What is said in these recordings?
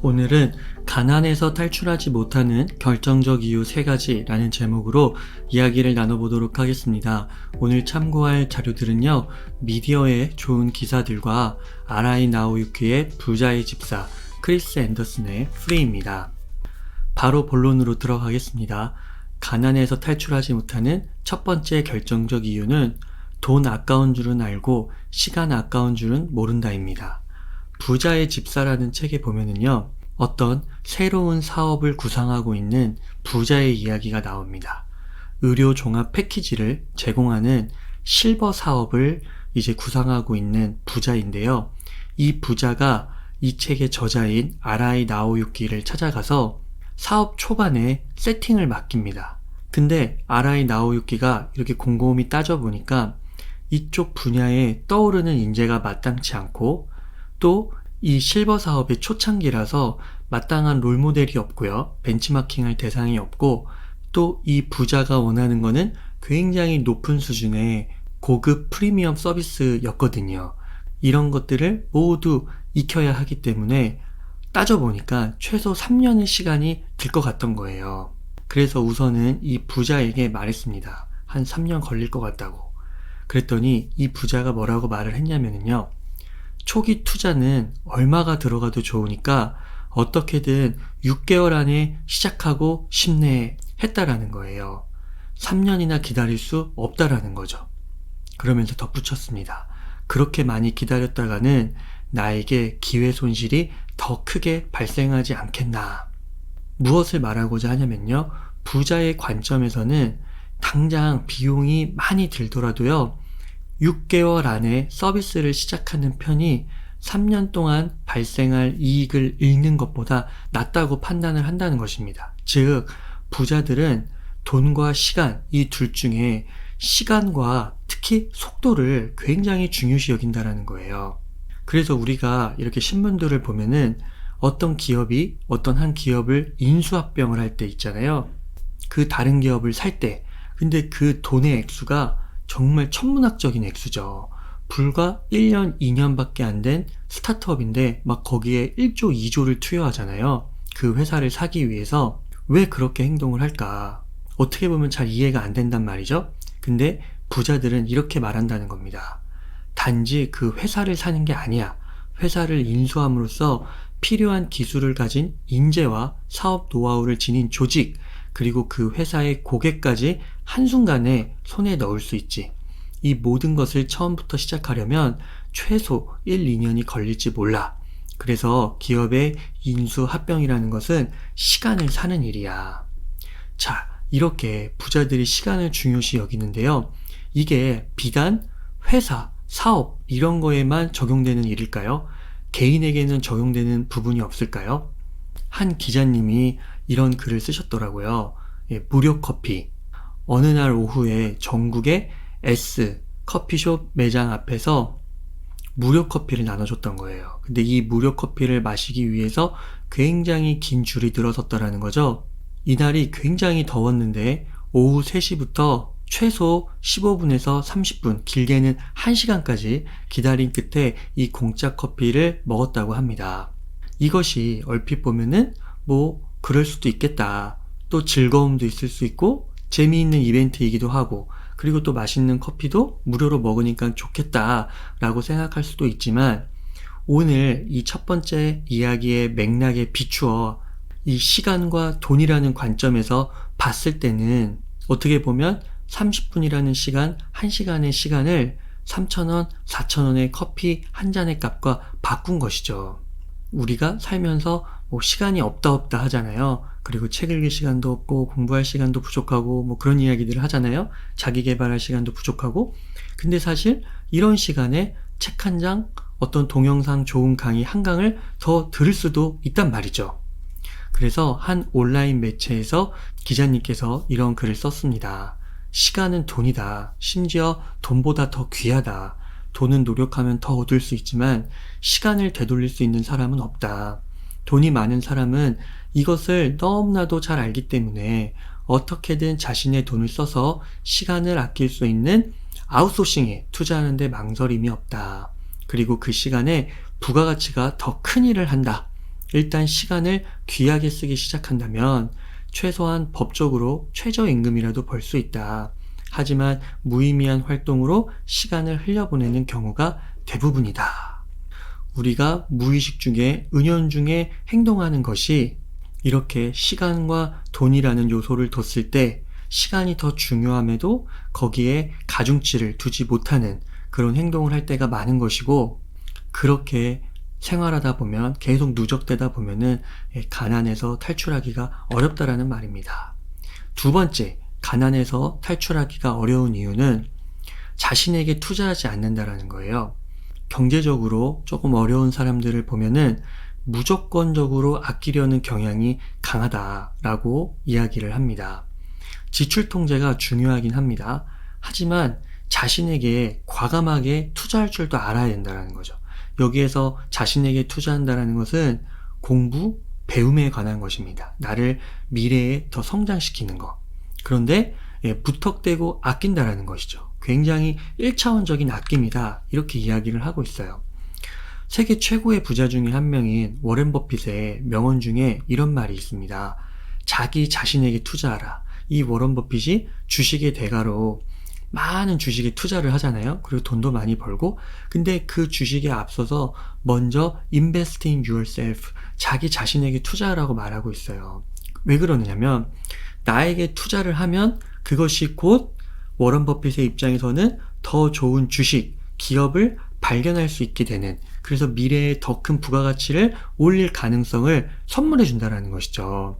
오늘은 가난에서 탈출하지 못하는 결정적 이유 3가지라는 제목으로 이야기를 나눠보도록 하겠습니다. 오늘 참고할 자료들은요, 미디어의 좋은 기사들과 아라이 나오유키의 부자의 집사, 크리스 앤더슨의 프리입니다. 바로 본론으로 들어가겠습니다. 가난에서 탈출하지 못하는 첫 번째 결정적 이유는 돈 아까운 줄은 알고 시간 아까운 줄은 모른다입니다. 부자의 집사라는 책에 보면은요, 어떤 새로운 사업을 구상하고 있는 부자의 이야기가 나옵니다. 의료 종합 패키지를 제공하는 실버 사업을 이제 구상하고 있는 부자인데요. 이 부자가 이 책의 저자인 아라이 나오유키를 찾아가서 사업 초반에 세팅을 맡깁니다. 근데 아라이 나오유키가 이렇게 곰곰이 따져보니까 이쪽 분야에 떠오르는 인재가 마땅치 않고, 또 이 실버 사업의 초창기라서 마땅한 롤모델이 없고요. 벤치마킹할 대상이 없고, 또 이 부자가 원하는 거는 굉장히 높은 수준의 고급 프리미엄 서비스였거든요. 이런 것들을 모두 익혀야 하기 때문에 따져보니까 최소 3년의 시간이 들 것 같던 거예요. 그래서 우선은 이 부자에게 말했습니다. 한 3년 걸릴 것 같다고. 그랬더니 이 부자가 뭐라고 말을 했냐면요, 초기 투자는 얼마가 들어가도 좋으니까 어떻게든 6개월 안에 시작하고 싶네 했다라는 거예요. 3년이나 기다릴 수 없다라는 거죠. 그러면서 덧붙였습니다. 그렇게 많이 기다렸다가는 나에게 기회 손실이 더 크게 발생하지 않겠나. 무엇을 말하고자 하냐면요, 부자의 관점에서는 당장 비용이 많이 들더라도요, 6개월 안에 서비스를 시작하는 편이 3년 동안 발생할 이익을 잃는 것보다 낫다고 판단을 한다는 것입니다. 즉, 부자들은 돈과 시간, 이 둘 중에 시간과 특히 속도를 굉장히 중요시 여긴다는 거예요. 그래서 우리가 이렇게 신문들을 보면은 어떤 기업이 어떤 한 기업을 인수합병을 할 때 있잖아요. 그 다른 기업을 살 때, 근데 그 돈의 액수가 정말 천문학적인 액수죠. 불과 1년, 2년밖에 안 된 스타트업인데 막 거기에 1조, 2조를 투여하잖아요. 그 회사를 사기 위해서. 왜 그렇게 행동을 할까? 어떻게 보면 잘 이해가 안 된단 말이죠. 근데 부자들은 이렇게 말한다는 겁니다. 단지 그 회사를 사는 게 아니야. 회사를 인수함으로써 필요한 기술을 가진 인재와 사업 노하우를 지닌 조직, 그리고 그 회사의 고객까지 한순간에 손에 넣을 수 있지. 이 모든 것을 처음부터 시작하려면 최소 1, 2년이 걸릴지 몰라. 그래서 기업의 인수 합병이라는 것은 시간을 사는 일이야. 자, 이렇게 부자들이 시간을 중요시 여기는데요. 이게 비단 회사, 사업 이런 거에만 적용되는 일일까요? 개인에게는 적용되는 부분이 없을까요? 한 기자님이 이런 글을 쓰셨더라고요. 무료 커피. 어느 날 오후에 전국의 S 커피숍 매장 앞에서 무료 커피를 나눠줬던 거예요. 근데 이 무료 커피를 마시기 위해서 굉장히 긴 줄이 들어섰다라는 거죠. 이날이 굉장히 더웠는데 오후 3시부터 최소 15분에서 30분, 길게는 1시간까지 기다린 끝에 이 공짜 커피를 먹었다고 합니다. 이것이 얼핏 보면은 그럴 수도 있겠다. 또 즐거움도 있을 수 있고 재미있는 이벤트이기도 하고, 그리고 또 맛있는 커피도 무료로 먹으니까 좋겠다 라고 생각할 수도 있지만, 오늘 이 첫 번째 이야기의 맥락에 비추어 이 시간과 돈이라는 관점에서 봤을 때는 어떻게 보면 30분이라는 시간, 1시간의 시간을 3,000원, 4,000원의 커피 한 잔의 값과 바꾼 것이죠. 우리가 살면서 시간이 없다 하잖아요. 그리고 책 읽을 시간도 없고 공부할 시간도 부족하고 그런 이야기들을 하잖아요. 자기 개발할 시간도 부족하고. 근데 사실 이런 시간에 책 한 장, 어떤 동영상 좋은 강의 한 강을 더 들을 수도 있단 말이죠. 그래서 한 온라인 매체에서 기자님께서 이런 글을 썼습니다. 시간은 돈이다. 심지어 돈보다 더 귀하다. 돈은 노력하면 더 얻을 수 있지만 시간을 되돌릴 수 있는 사람은 없다. 돈이 많은 사람은 이것을 너무나도 잘 알기 때문에 어떻게든 자신의 돈을 써서 시간을 아낄 수 있는 아웃소싱에 투자하는 데 망설임이 없다. 그리고 그 시간에 부가가치가 더 큰 일을 한다. 일단 시간을 귀하게 쓰기 시작한다면 최소한 법적으로 최저임금이라도 벌 수 있다. 하지만 무의미한 활동으로 시간을 흘려보내는 경우가 대부분이다. 우리가 무의식 중에 은연중에 행동하는 것이 이렇게 시간과 돈이라는 요소를 뒀을 때 시간이 더 중요함에도 거기에 가중치를 두지 못하는 그런 행동을 할 때가 많은 것이고, 그렇게 생활하다 보면 계속 누적되다 보면은 가난에서 탈출하기가 어렵다라는 말입니다. 두 번째, 가난에서 탈출하기가 어려운 이유는 자신에게 투자하지 않는다라는 거예요. 경제적으로 조금 어려운 사람들을 보면은 무조건적으로 아끼려는 경향이 강하다라고 이야기를 합니다. 지출 통제가 중요하긴 합니다. 하지만 자신에게 과감하게 투자할 줄도 알아야 된다는 거죠. 여기에서 자신에게 투자한다는 것은 공부, 배움에 관한 것입니다. 나를 미래에 더 성장시키는 것. 그런데 무턱대고 아낀다라는 것이죠. 굉장히 1차원적인 아낌이다, 이렇게 이야기를 하고 있어요. 세계 최고의 부자 중에 한 명인 워렌 버핏의 명언 중에 이런 말이 있습니다. 자기 자신에게 투자하라. 이 워런 버핏이 주식의 대가로 많은 주식에 투자를 하잖아요. 그리고 돈도 많이 벌고, 근데 그 주식에 앞서서 먼저 invest in yourself, 자기 자신에게 투자하라고 말하고 있어요. 왜 그러느냐면 나에게 투자를 하면 그것이 곧 워런 버핏의 입장에서는 더 좋은 주식, 기업을 발견할 수 있게 되는, 그래서 미래에 더 큰 부가가치를 올릴 가능성을 선물해 준다는 것이죠.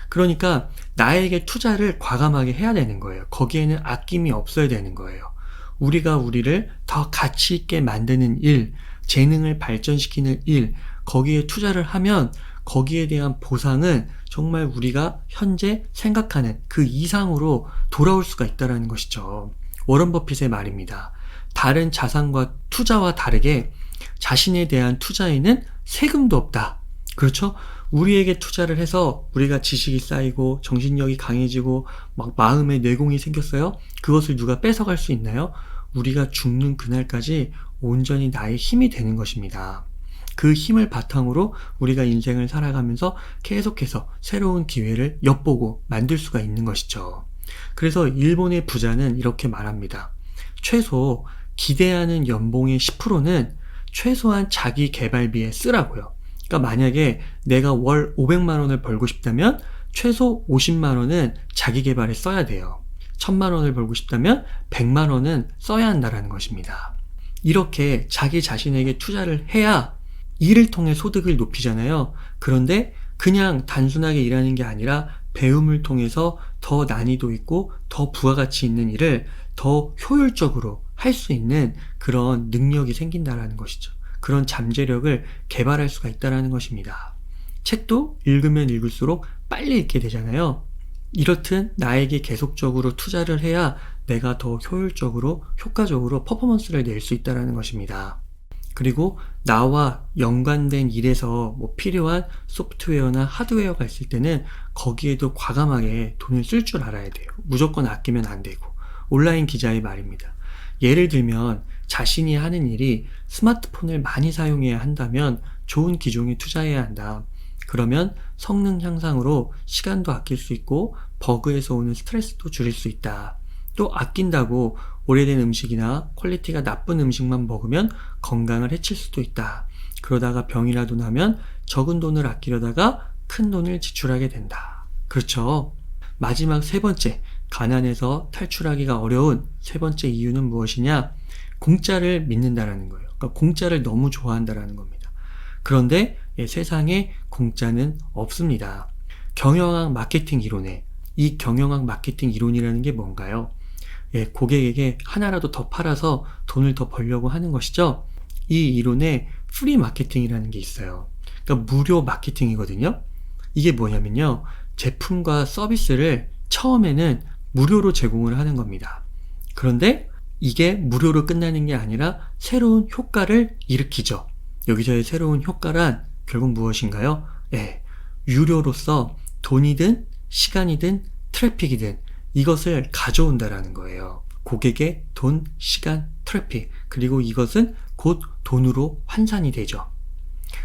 그러니까 나에게 투자를 과감하게 해야 되는 거예요. 거기에는 아낌이 없어야 되는 거예요. 우리가 우리를 더 가치 있게 만드는 일, 재능을 발전시키는 일, 거기에 투자를 하면 거기에 대한 보상은 정말 우리가 현재 생각하는 그 이상으로 돌아올 수가 있다는 것이죠. 워런 버핏의 말입니다. 다른 자산과 투자와 다르게 자신에 대한 투자에는 세금도 없다. 그렇죠? 우리에게 투자를 해서 우리가 지식이 쌓이고 정신력이 강해지고 막 마음에 내공이 생겼어요. 그것을 누가 뺏어갈 수 있나요? 우리가 죽는 그날까지 온전히 나의 힘이 되는 것입니다. 그 힘을 바탕으로 우리가 인생을 살아가면서 계속해서 새로운 기회를 엿보고 만들 수가 있는 것이죠. 그래서 일본의 부자는 이렇게 말합니다. 최소 기대하는 연봉의 10%는 최소한 자기 개발비에 쓰라고요. 그러니까 만약에 내가 월 500만 원을 벌고 싶다면 최소 50만 원은 자기 개발에 써야 돼요. 1000만 원을 벌고 싶다면 100만 원은 써야 한다는 것입니다. 이렇게 자기 자신에게 투자를 해야 일을 통해 소득을 높이잖아요. 그런데 그냥 단순하게 일하는 게 아니라 배움을 통해서 더 난이도 있고 더 부가가치 있는 일을 더 효율적으로 할 수 있는 그런 능력이 생긴다는 것이죠. 그런 잠재력을 개발할 수가 있다는 것입니다. 책도 읽으면 읽을수록 빨리 읽게 되잖아요. 이렇듯 나에게 계속적으로 투자를 해야 내가 더 효율적으로, 효과적으로 퍼포먼스를 낼 수 있다는 것입니다. 그리고 나와 연관된 일에서 필요한 소프트웨어나 하드웨어가 있을 때는 거기에도 과감하게 돈을 쓸 줄 알아야 돼요. 무조건 아끼면 안 되고. 온라인 기자의 말입니다. 예를 들면 자신이 하는 일이 스마트폰을 많이 사용해야 한다면 좋은 기종에 투자해야 한다. 그러면 성능 향상으로 시간도 아낄 수 있고 버그에서 오는 스트레스도 줄일 수 있다. 또 아낀다고 오래된 음식이나 퀄리티가 나쁜 음식만 먹으면 건강을 해칠 수도 있다. 그러다가 병이라도 나면 적은 돈을 아끼려다가 큰 돈을 지출하게 된다. 그렇죠? 마지막 세 번째, 가난에서 탈출하기가 어려운 세 번째 이유는 무엇이냐? 공짜를 믿는다라는 거예요. 그러니까 공짜를 너무 좋아한다라는 겁니다. 그런데 세상에 공짜는 없습니다. 경영학 마케팅 이론에, 이 경영학 마케팅 이론이라는 게 뭔가요? 고객에게 하나라도 더 팔아서 돈을 더 벌려고 하는 것이죠. 이 이론에 프리 마케팅이라는 게 있어요. 그러니까 무료 마케팅이거든요. 이게 뭐냐면요, 제품과 서비스를 처음에는 무료로 제공을 하는 겁니다. 그런데 이게 무료로 끝나는 게 아니라 새로운 효과를 일으키죠. 여기서의 새로운 효과란 결국 무엇인가요? 유료로서 돈이든 시간이든 트래픽이든 이것을 가져온다라는 거예요. 고객의 돈, 시간, 트래픽, 그리고 이것은 곧 돈으로 환산이 되죠.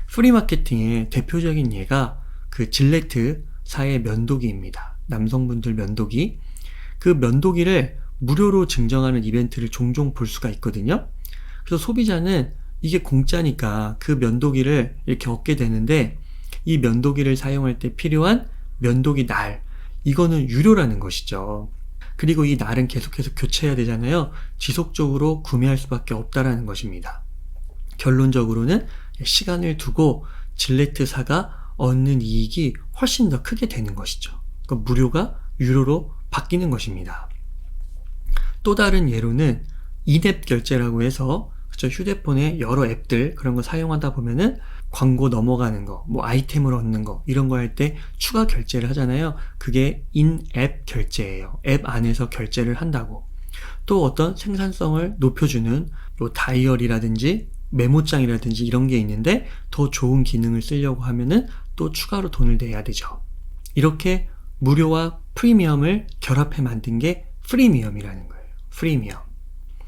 프리마케팅의 대표적인 예가 그 질레트사의 면도기입니다. 남성분들 면도기. 그 면도기를 무료로 증정하는 이벤트를 종종 볼 수가 있거든요. 그래서 소비자는 이게 공짜니까 그 면도기를 이렇게 얻게 되는데, 이 면도기를 사용할 때 필요한 면도기 날, 이거는 유료라는 것이죠. 그리고 이 날은 계속해서 교체해야 되잖아요. 지속적으로 구매할 수밖에 없다라는 것입니다. 결론적으로는 시간을 두고 질레트사가 얻는 이익이 훨씬 더 크게 되는 것이죠. 그러니까 무료가 유료로 바뀌는 것입니다. 또 다른 예로는 인앱 결제라고 해서, 그쵸, 휴대폰에 여러 앱들 그런 거 사용하다 보면은 광고 넘어가는 거, 뭐 아이템을 얻는 거, 이런 거 할 때 추가 결제를 하잖아요. 그게 인앱 결제예요. 앱 안에서 결제를 한다고. 또 어떤 생산성을 높여주는 뭐 다이어리라든지 메모장이라든지 이런 게 있는데, 더 좋은 기능을 쓰려고 하면은 또 추가로 돈을 내야 되죠. 이렇게 무료와 프리미엄을 결합해 만든 게 프리미엄이라는 거예요. 프리미엄.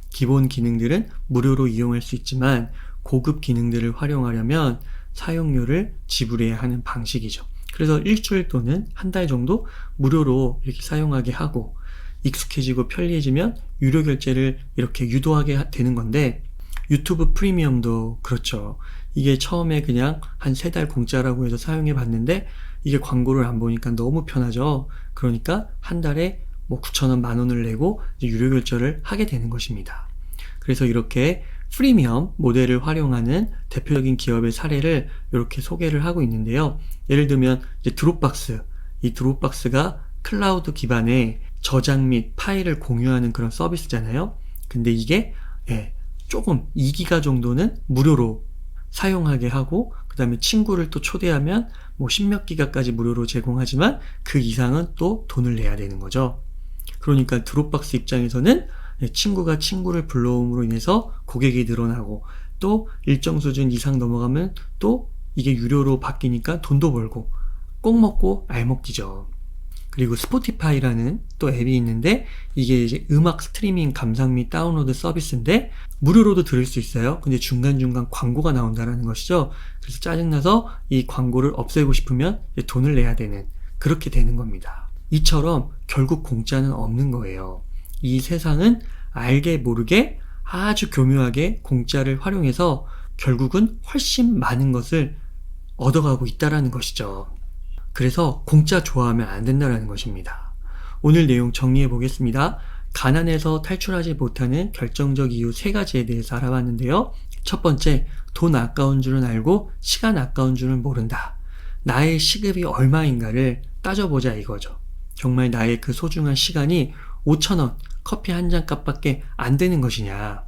기본 기능들은 무료로 이용할 수 있지만 고급 기능들을 활용하려면 사용료를 지불해야 하는 방식이죠. 그래서 일주일 또는 한 달 정도 무료로 이렇게 사용하게 하고, 익숙해지고 편리해지면 유료 결제를 이렇게 유도하게 되는 건데, 유튜브 프리미엄도 그렇죠. 이게 처음에 그냥 한 3달 공짜라고 해서 사용해 봤는데, 이게 광고를 안 보니까 너무 편하죠. 그러니까 한 달에 뭐 9,000원, 10,000원을 내고 이제 유료 결제를 하게 되는 것입니다. 그래서 이렇게 프리미엄 모델을 활용하는 대표적인 기업의 사례를 이렇게 소개를 하고 있는데요. 예를 들면 이제 드롭박스, 이 드롭박스가 클라우드 기반의 저장 및 파일을 공유하는 그런 서비스잖아요. 근데 이게 조금 2기가 정도는 무료로 사용하게 하고, 그 다음에 친구를 또 초대하면 뭐 10몇 기가까지 무료로 제공하지만 그 이상은 또 돈을 내야 되는 거죠. 그러니까 드롭박스 입장에서는 친구가 친구를 불러옴으로 인해서 고객이 늘어나고, 또 일정 수준 이상 넘어가면 또 이게 유료로 바뀌니까 돈도 벌고, 꼭 먹고 알 먹기죠. 그리고 스포티파이라는 또 앱이 있는데, 이게 이제 음악 스트리밍 감상 및 다운로드 서비스인데 무료로도 들을 수 있어요. 근데 중간중간 광고가 나온다는 것이죠. 그래서 짜증나서 이 광고를 없애고 싶으면 돈을 내야 되는, 그렇게 되는 겁니다. 이처럼 결국 공짜는 없는 거예요. 이 세상은 알게 모르게 아주 교묘하게 공짜를 활용해서 결국은 훨씬 많은 것을 얻어가고 있다는 것이죠. 그래서 공짜 좋아하면 안 된다는 것입니다. 오늘 내용 정리해 보겠습니다. 가난에서 탈출하지 못하는 결정적 이유 3가지에 대해서 알아봤는데요. 첫 번째, 돈 아까운 줄은 알고 시간 아까운 줄은 모른다. 나의 시급이 얼마인가를 따져보자 이거죠. 정말 나의 그 소중한 시간이 5,000원, 커피 한 잔 값밖에 안 되는 것이냐.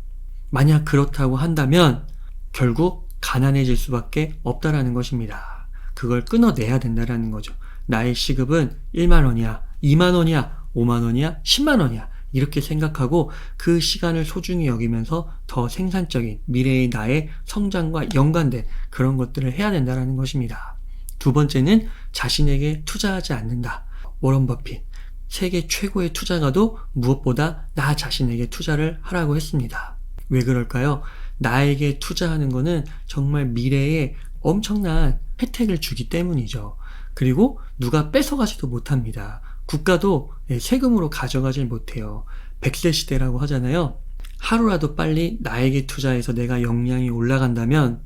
만약 그렇다고 한다면 결국 가난해질 수밖에 없다라는 것입니다. 그걸 끊어내야 된다라는 거죠. 나의 시급은 1만 원이야, 2만 원이야, 5만 원이야, 10만 원이야. 이렇게 생각하고 그 시간을 소중히 여기면서 더 생산적인 미래의 나의 성장과 연관된 그런 것들을 해야 된다는 것입니다. 두 번째는 자신에게 투자하지 않는다. 워런 버핏, 세계 최고의 투자가도 무엇보다 나 자신에게 투자를 하라고 했습니다. 왜 그럴까요? 나에게 투자하는 거는 정말 미래에 엄청난 혜택을 주기 때문이죠. 그리고 누가 뺏어가지도 못합니다. 국가도 세금으로 가져가질 못해요. 100세 시대라고 하잖아요. 하루라도 빨리 나에게 투자해서 내가 역량이 올라간다면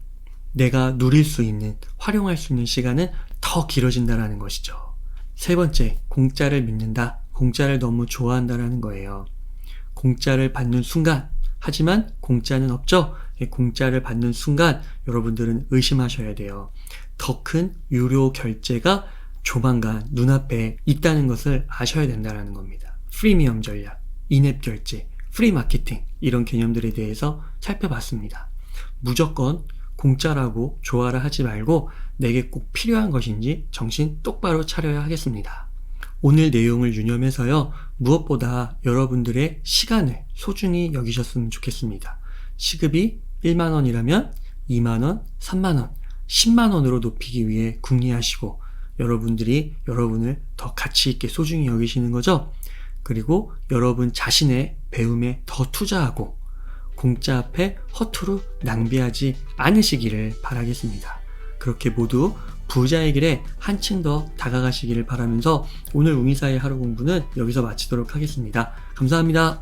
내가 누릴 수 있는, 활용할 수 있는 시간은 더 길어진다는 것이죠. 세 번째, 공짜를 믿는다. 공짜를 너무 좋아한다는 거예요. 공짜를 받는 순간, 하지만 공짜는 없죠? 공짜를 받는 순간 여러분들은 의심하셔야 돼요. 더 큰 유료 결제가 조만간 눈앞에 있다는 것을 아셔야 된다는 겁니다. 프리미엄 전략, 인앱 결제, 프리 마케팅, 이런 개념들에 대해서 살펴봤습니다. 무조건 공짜라고 좋아라 하지 말고 내게 꼭 필요한 것인지 정신 똑바로 차려야 하겠습니다. 오늘 내용을 유념해서요, 무엇보다 여러분들의 시간을 소중히 여기셨으면 좋겠습니다. 시급이 1만원이라면 2만원, 3만원, 10만원으로 높이기 위해 궁리하시고, 여러분들이 여러분을 더 가치 있게 소중히 여기시는 거죠. 그리고 여러분 자신의 배움에 더 투자하고 공짜 앞에 허투루 낭비하지 않으시기를 바라겠습니다. 그렇게 모두 부자의 길에 한층 더 다가가시기를 바라면서 오늘 웅이사의 하루 공부는 여기서 마치도록 하겠습니다. 감사합니다.